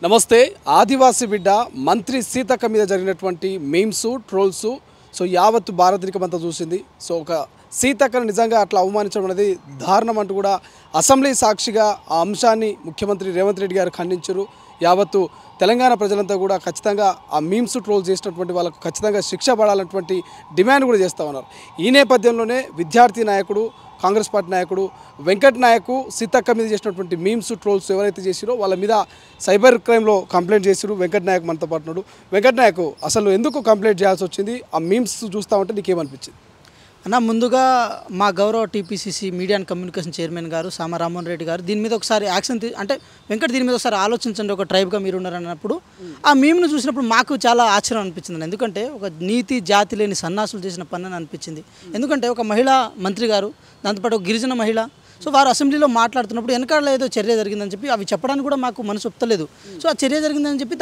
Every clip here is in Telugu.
నమస్తే. ఆదివాసీ బిడ్డ మంత్రి సీతక్క మీద జరిగినటువంటి మీమ్స్ ట్రోల్స్ యావత్తు భారతదేశమంతా చూసింది. ఒక సీతక్కను నిజంగా అట్లా అవమానించడం అనేది దారుణం అంటూ కూడా అసెంబ్లీ సాక్షిగా ఆ అంశాన్ని ముఖ్యమంత్రి రేవంత్ రెడ్డి గారు ఖండించారు. యావత్తు తెలంగాణ ప్రజలంతా కూడా ఖచ్చితంగా ఆ మీమ్స్ ట్రోల్ చేసినటువంటి వాళ్ళకు ఖచ్చితంగా శిక్ష పడాలన్నటువంటి డిమాండ్ కూడా చేస్తూ ఉన్నారు. ఈ నేపథ్యంలోనే విద్యార్థి నాయకుడు కాంగ్రెస్ పార్టీ నాయకుడు వెంకట్ నాయక్ సీతక్క మీద చేసినటువంటి మీమ్స్ ట్రోల్స్ ఎవరైతే చేసిరో వాళ్ళ మీద సైబర్ క్రైమ్లో కంప్లైంట్ చేసిరు. వెంకట్ నాయక్ మనతో పాటు ఉన్నాడు. వెంకట్ నాయక్, అసలు ఎందుకు కంప్లైంట్ చేయాల్సి వచ్చింది? ఆ మీమ్స్ చూస్తూ ఉంటే నీకేమనిపించింది? అన్న, ముందుగా మా గౌరవ TPCC media and communication chairman గారు సామ రామ్మోహన్ రెడ్డి గారు దీని మీద ఒకసారి యాక్షన్ అంటే వెంకట్ దీని మీద ఒకసారి ఆలోచించండి, ఒక ట్రైబ్గా మీరు ఉన్నారన్నప్పుడు ఆ మీమ్ను చూసినప్పుడు మాకు చాలా ఆశ్చర్యం అనిపించింది. ఎందుకంటే ఒక నీతి జాతి లేని సన్నాసులు చేసిన పని అని అనిపించింది. ఎందుకంటే ఒక మహిళా మంత్రి గారు, దాంతోపాటు ఒక గిరిజన మహిళ, వారు అసెంబ్లీలో మాట్లాడుతున్నప్పుడు వెనకాల ఏదో చర్య జరిగిందని చెప్పి అవి చెప్పడానికి కూడా మాకు మనసు ఒప్పుతలేదు. ఆ చర్య జరిగిందని చెప్పి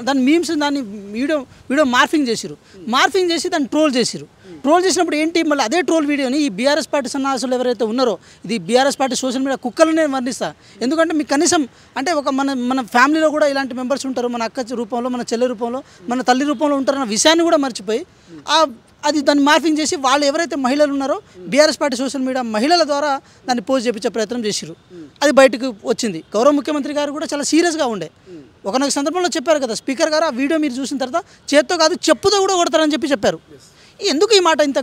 దాని మీమ్స్ దాన్ని వీడియో మార్ఫింగ్ చేసిరు. మార్ఫింగ్ చేసి దాన్ని ట్రోల్ చేసిరు. ట్రోల్ చేసినప్పుడు ఏంటి, మళ్ళీ అదే ట్రోల్ వీడియోని ఈ బీఆర్ఎస్ పార్టీ సన్నాసులు ఎవరైతే ఉన్నారో, ఇది బీఆర్ఎస్ పార్టీ సోషల్ మీడియా కుక్కలనే వర్ణిస్తా. ఎందుకంటే మీకు కనీసం అంటే ఒక మన ఫ్యామిలీలో కూడా ఇలాంటి మెంబర్స్ ఉంటారు, మన అక్క రూపంలో, మన చెల్లె రూపంలో, మన తల్లి రూపంలో ఉంటారన్న విషయాన్ని కూడా మర్చిపోయి అది దాన్ని మార్ఫింగ్ చేసి వాళ్ళు ఎవరైతే మహిళలు ఉన్నారో బీఆర్ఎస్ పార్టీ సోషల్ మీడియా మహిళల ద్వారా దాన్ని పోస్ట్ చేయించే ప్రయత్నం చేసిరు. అది బయటకు వచ్చింది. గౌరవ ముఖ్యమంత్రి గారు కూడా చాలా సీరియస్గా ఉండే ఒకనొక సందర్భంలో చెప్పారు కదా, స్పీకర్ గారు ఆ వీడియో మీరు చూసిన తర్వాత చేత్తో కాదు చెప్పుతో కూడా కొడతారని చెప్పారు. ఎందుకు ఈ మాట ఇంత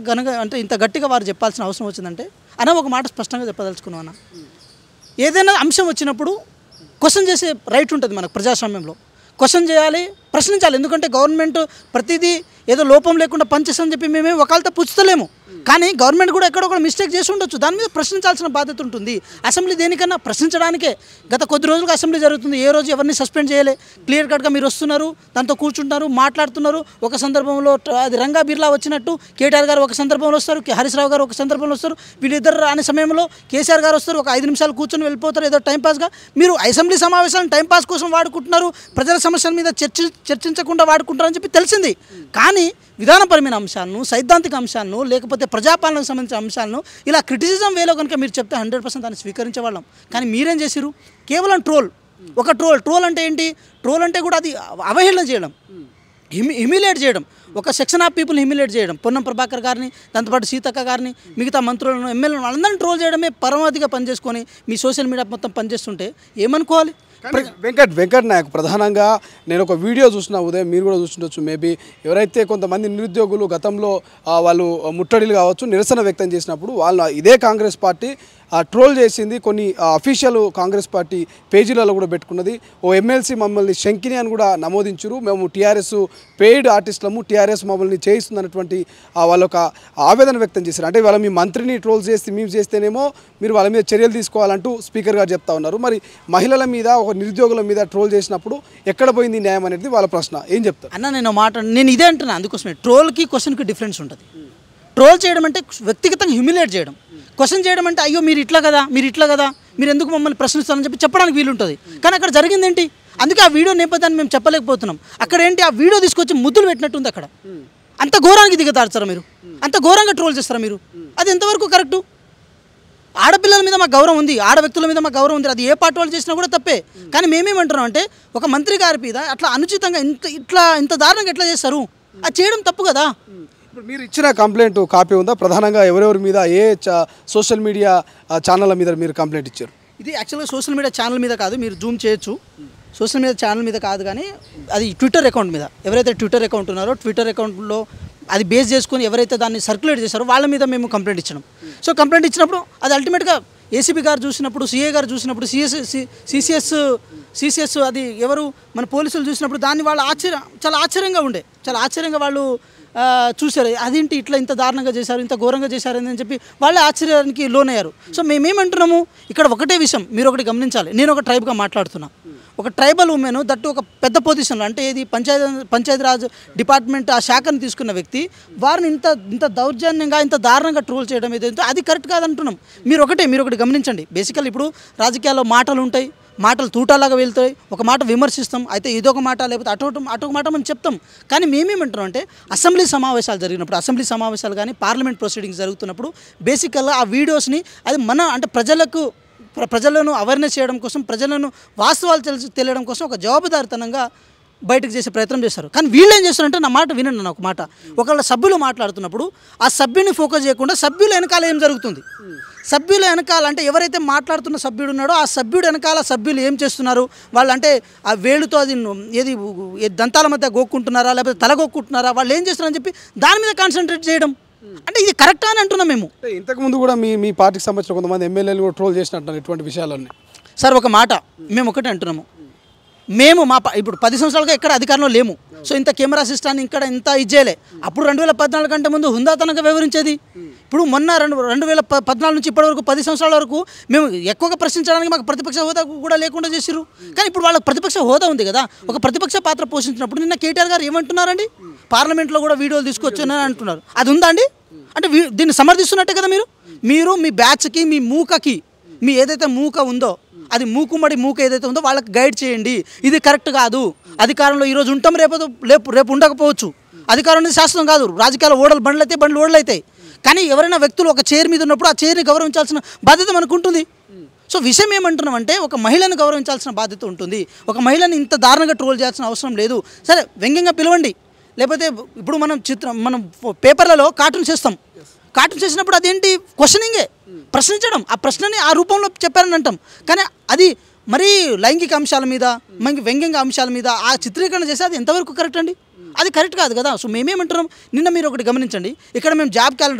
ఇంత గట్టిగా వారు చెప్పాల్సిన అవసరం వచ్చిందంటే, ఒక మాట స్పష్టంగా చెప్పదలుచుకున్నాం అన్న, ఏదైనా అంశం వచ్చినప్పుడు క్వశ్చన్ చేసే రైట్ ఉంటుంది మనకు ప్రజాస్వామ్యంలో. క్వశ్చన్ చేయాలి, ప్రశ్నించాలి. ఎందుకంటే గవర్నమెంట్ ప్రతిదీ ఏదో లోపం లేకుండా పనిచేస్తుందని చెప్పి మేమే ఒకళ్ళతో పుచ్చుతలేము. కానీ గవర్నమెంట్ కూడా ఎక్కడొక్కడ మిస్టేక్ చేసి ఉండొచ్చు, దాని మీద ప్రశ్నించాల్సిన బాధ్యత ఉంటుంది. అసెంబ్లీ దేనికన్నా ప్రశ్నించడానికే. గత కొద్ది రోజులుగా అసెంబ్లీ జరుగుతుంది, ఏ రోజు ఎవరిని సస్పెండ్ చేయలే. క్లియర్ కట్గా మీరు వస్తున్నారు, దాంతో కూర్చుంటున్నారు, మాట్లాడుతున్నారు. ఒక సందర్భంలో అది రంగా బిర్లా వచ్చినట్టు కేటీఆర్ గారు ఒక సందర్భంలో వస్తారు, హరీష్ రావు గారు ఒక సందర్భంలో వస్తారు, వీళ్ళిద్దరు రాని సమయంలో కేసీఆర్ గారు వస్తారు, ఒక 5 నిమిషాలు కూర్చొని వెళ్ళిపోతారు ఏదో టైంపాస్గా. మీరు అసెంబ్లీ సమావేశాలను టైంపాస్ కోసం వాడుకుంటున్నారు, ప్రజల సమస్యల మీద చర్చించకుండా వాడుకుంటారని చెప్పి తెలిసింది. కానీ విధానపరమైన అంశాలను, సైద్ధాంతిక అంశాలను, లేకపోతే ప్రజాపాలనకు సంబంధించిన అంశాలను ఇలా క్రిటిసిజం వేలో కనుక మీరు చెప్తే 100% దాన్ని స్వీకరించే వాళ్ళం. కానీ మీరేం చేసిరు? కేవలం ఒక ట్రోల్ అంటే ఏంటి? ట్రోల్ అంటే కూడా అది అవహేళన చేయడం, హ్యూమిలేట్ చేయడం, ఒక సెక్షన్ ఆఫ్ పీపుల్ హ్యూమిలేట్ చేయడం. పొన్నం ప్రభాకర్ గారిని, దాంతోపాటు సీతక్క గారిని, మిగతా మంత్రులను, ఎమ్మెల్యేలను అందరినీ ట్రోల్ చేయడమే పరమావధిగా పనిచేసుకొని మీ సోషల్ మీడియా మొత్తం పనిచేస్తుంటే ఏమనుకోవాలి? వెంకట్ నాయక్, ప్రధానంగా నేను ఒక వీడియో చూసిన, ఉదయం మీరు కూడా చూస్తుండొచ్చు మేబీ, ఎవరైతే కొంతమంది నిరుద్యోగులు గతంలో వాళ్ళు ముట్టడిలు కావచ్చు నిరసన వ్యక్తం చేసినప్పుడు వాళ్ళు ఇదే కాంగ్రెస్ పార్టీ ట్రోల్ చేసింది. కొన్ని అఫీషియల్ కాంగ్రెస్ పార్టీ పేజీలలో కూడా పెట్టుకున్నది. ఓ ఎమ్మెల్సీ మమ్మల్ని శంకిని అని కూడా నమోదించారు. మేము టీఆర్ఎస్ పెయిడ్ ఆర్టిస్టులము, టీఆర్ఎస్ మమ్మల్ని చేయిస్తుందన్నటువంటి వాళ్ళ ఒక ఆవేదన వ్యక్తం చేశారు. అంటే వాళ్ళ మీ మంత్రిని ట్రోల్ చేసి మేము చేస్తేనేమో మీరు వాళ్ళ మీద చర్యలు తీసుకోవాలంటూ స్పీకర్ గారు చెప్తా ఉన్నారు. మరి మహిళల మీద, ఒక నిరుద్యోగుల మీద ట్రోల్ చేసినప్పుడు ఎక్కడ పోయింది న్యాయం అనేది వాళ్ళ ప్రశ్న. ఏం చెప్తారు అన్న? నేను ఇదే అంటున్నా, అందుకోసమే ట్రోల్కి క్వశ్చన్కి డిఫరెన్స్ ఉంటుంది. ట్రోల్ చేయడం అంటే వ్యక్తిగతంగా హ్యూమిలేట్ చేయడం, క్వశ్చన్ చేయడం అంటే అయ్యో మీరు ఇట్లా కదా, మీరు ఎందుకు మమ్మల్ని ప్రశ్నిస్తారని చెప్పడానికి వీలుంటుంది. కానీ అక్కడ జరిగిందేంటి? అందుకే ఆ వీడియో నేపథ్యాన్ని మేము చెప్పలేకపోతున్నాం. అక్కడ ఏంటి, ఆ వీడియో తీసుకొచ్చి ముద్దులు పెట్టినట్టుంది. అక్కడ అంత ఘోరానికి దిగతారుస్తారా మీరు? అంత ఘోరంగా ట్రోల్ చేస్తారా మీరు? అది ఎంతవరకు కరెక్టు? ఆడపిల్లల మీద మాకు గౌరవం ఉంది, ఆడ వ్యక్తుల మీద మాకు గౌరవం ఉంది, అది ఏ పార్టీ వాళ్ళు చేసినా కూడా తప్పే. కానీ మేమేమంటున్నాం అంటే, ఒక మంత్రి గారి మీద అట్లా అనుచితంగా ఇంత దారుణంగా ఎట్లా చేస్తారు? అది చేయడం తప్పు కదా. ఇప్పుడు మీరు ఇచ్చిన కంప్లైంట్ కాపీ ఉందా? ప్రధానంగా ఎవరెవరి మీద, ఏ సోషల్ మీడియా ఛానళ్ళ మీద మీరు కంప్లైంట్ ఇచ్చారు? ఇది యాక్చువల్గా సోషల్ మీడియా ఛానల్ మీద కాదు, మీరు జూమ్ చేయొచ్చు. సోషల్ మీడియా ఛానల్ మీద కాదు, కానీ అది ట్విట్టర్ అకౌంట్ మీద. ఎవరైతే ట్విట్టర్ అకౌంట్ ఉన్నారో ట్విట్టర్ అకౌంట్లో అది బేస్ చేసుకొని ఎవరైతే దాన్ని సర్క్యులేట్ చేశారో వాళ్ళ మీద మేము కంప్లైంట్ ఇచ్చినాం. కంప్లైంట్ ఇచ్చినప్పుడు అది అల్టిమేట్గా ఏసీబీ గారు చూసినప్పుడు, సిఏ గారు చూసినప్పుడు, సిసిఎస్ అది ఎవరు మన పోలీసులు చూసినప్పుడు దాన్ని వాళ్ళు చాలా ఆశ్చర్యంగా వాళ్ళు చూశారు. అదేంటి ఇట్లా ఇంత దారుణంగా చేశారు, ఇంత ఘోరంగా చేశారు అని చెప్పి వాళ్ళే ఆశ్చర్యానికి లోనయ్యారు. మేమేమంటున్నాము, ఇక్కడ ఒకటే విషయం మీరు ఒకటి గమనించాలి. నేను ఒక ట్రైబ్గా మాట్లాడుతున్నా, ఒక ట్రైబల్ ఉమెన్, దట్టు ఒక పెద్ద పొజిషన్లో, అంటే ఇది పంచాయతీరాజ్ డిపార్ట్మెంట్ ఆ శాఖను తీసుకున్న వ్యక్తి, వారిని ఇంత దౌర్జన్యంగా, ఇంత దారుణంగా ట్రోల్ చేయడం ఏదైతే అది కరెక్ట్ కాదంటున్నాం. మీరు ఒకటి గమనించండి. బేసికల్ ఇప్పుడు రాజకీయాల్లో మాటలు ఉంటాయి, మాటలు తూటాలాగా వెళ్తాయి, ఒక మాట విమర్శిస్తాం, అయితే ఇదొక మాట, లేకపోతే అటొక మాట మనం చెప్తాం. కానీ మేమేమంటున్నాం అంటే, అసెంబ్లీ సమావేశాలు జరిగినప్పుడు, అసెంబ్లీ సమావేశాలు కానీ పార్లమెంట్ ప్రొసీడింగ్స్ జరుగుతున్నప్పుడు బేసికల్గా ఆ వీడియోస్ని అది అంటే ప్రజలను అవేర్నెస్ చేయడం కోసం, ప్రజలను వాస్తవాలు తెలియడం కోసం ఒక జవాబుదారితనంగా బయటకు చేసే ప్రయత్నం చేస్తారు. కానీ వీళ్ళు ఏం చేస్తారంటే, నా మాట వినండి, నా ఒక మాట, ఒకళ్ళ సభ్యులు మాట్లాడుతున్నప్పుడు ఆ సభ్యుని ఫోకస్ చేయకుండా సభ్యుల వెనకాల ఏం జరుగుతుంది, సభ్యుల వెనకాల అంటే ఎవరైతే మాట్లాడుతున్న సభ్యుడు ఉన్నాడో ఆ సభ్యుడు వెనకాల సభ్యులు ఏం చేస్తున్నారు, వాళ్ళు అంటే ఆ వేలుతో అది ఏది దంతాల మధ్య గోక్కుంటున్నారా లేకపోతే తల గోక్కుంటున్నారా, వాళ్ళు ఏం చేస్తున్నారని చెప్పి దాని మీద కాన్సన్ట్రేట్ చేయడం, అంటే ఇది కరెక్టా అని అంటున్నాం మేము. ఇంతకుముందు కూడా మీ పార్టీకి సంబంధించిన కొంతమంది ఎమ్మెల్యేలు కూడా ట్రోల్ చేసినట్టు ఇటువంటి విషయాలన్నీ. సార్ ఒక మాట మేము ఒకటే అంటున్నాము, మేము ఇప్పుడు 10 సంవత్సరాలుగా ఎక్కడ అధికారంలో లేము. సో ఇంత కెమెరా సిస్టాన్ని ఇక్కడ ఇంత ఇచ్చేయలే. అప్పుడు 2014 కంటే ముందు హుందాతనంగా వ్యవహరించేది. ఇప్పుడు మొన్న 2014 నుంచి ఇప్పటి వరకు 10 సంవత్సరాల వరకు మేము ఎక్కువగా ప్రశ్నించడానికి మాకు ప్రతిపక్ష హోదా కూడా లేకుండా చేసిరు. కానీ ఇప్పుడు వాళ్ళకి ప్రతిపక్ష హోదా ఉంది కదా, ఒక ప్రతిపక్ష పాత్ర పోషించినప్పుడు నిన్న కేటీఆర్ గారు ఏమంటున్నారండి, పార్లమెంట్లో కూడా వీడియోలు తీసుకొచ్చానని అంటున్నారు. అది ఉందా అండి? అంటే దీన్ని సమర్థిస్తున్నట్టే కదా మీరు మీ బ్యాచ్కి, మీ మూకకి, మీ ఏదైతే మూక ఉందో అది మూకుమ్మడి మూక ఏదైతే ఉందో వాళ్ళకి గైడ్ చేయండి, ఇది కరెక్ట్ కాదు, అధికారంలో ఈరోజు ఉంటాం, రేపు ఉండకపోవచ్చు, అధికారం అనేది శాశ్వతం కాదు, రాజకీయాల బండ్లు ఓడలైతాయి. కానీ ఎవరైనా వ్యక్తులు ఒక చైర్ మీద ఉన్నప్పుడు ఆ చైర్ని గౌరవించాల్సిన బాధ్యత మనకు ఉంటుంది. సో విషయం ఏమంటున్నామంటే, ఒక మహిళను గౌరవించాల్సిన బాధ్యత ఉంటుంది. ఒక మహిళని ఇంత దారుణంగా ట్రోల్ చేయాల్సిన అవసరం లేదు. సరే వ్యంగ్యంగా పిలవండి, లేకపోతే ఇప్పుడు మనం పేపర్లలో కార్టూన్ చేస్తాం, కార్టూన్ చేసినప్పుడు అదేంటి క్వశ్చనింగే, ప్రశ్నించడం, ఆ ప్రశ్నని ఆ రూపంలో చెప్పారని అంటాం. కానీ అది మరీ లైంగిక అంశాల మీద, వ్యంగ్యంగా అంశాల మీద ఆ చిత్రీకరణ చేస్తే అది ఎంతవరకు కరెక్ట్ అండి? అది కరెక్ట్ కాదు కదా. సో మేమేమంటున్నాం, నిన్న మీరు ఒకటి గమనించండి, ఇక్కడ మేము జాబ్ క్యాలెండర్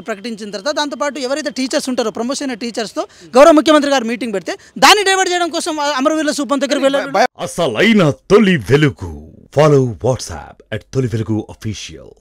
ప్రకటించిన తర్వాత దాంతోపాటు ఎవరైతే టీచర్స్ ఉంటారో ప్రమోషన్ అయిన టీచర్స్తో గౌరవ ముఖ్యమంత్రి గారు మీటింగ్ పెడితే దాన్ని డైవర్ట్ చేయడం కోసం అమరవీరుల సూపం దగ్గరికి వెళ్ళారు. అసలైన తొలి వెలుగు. ఫాలో వాట్సాప్ @తొలి వెలుగు official.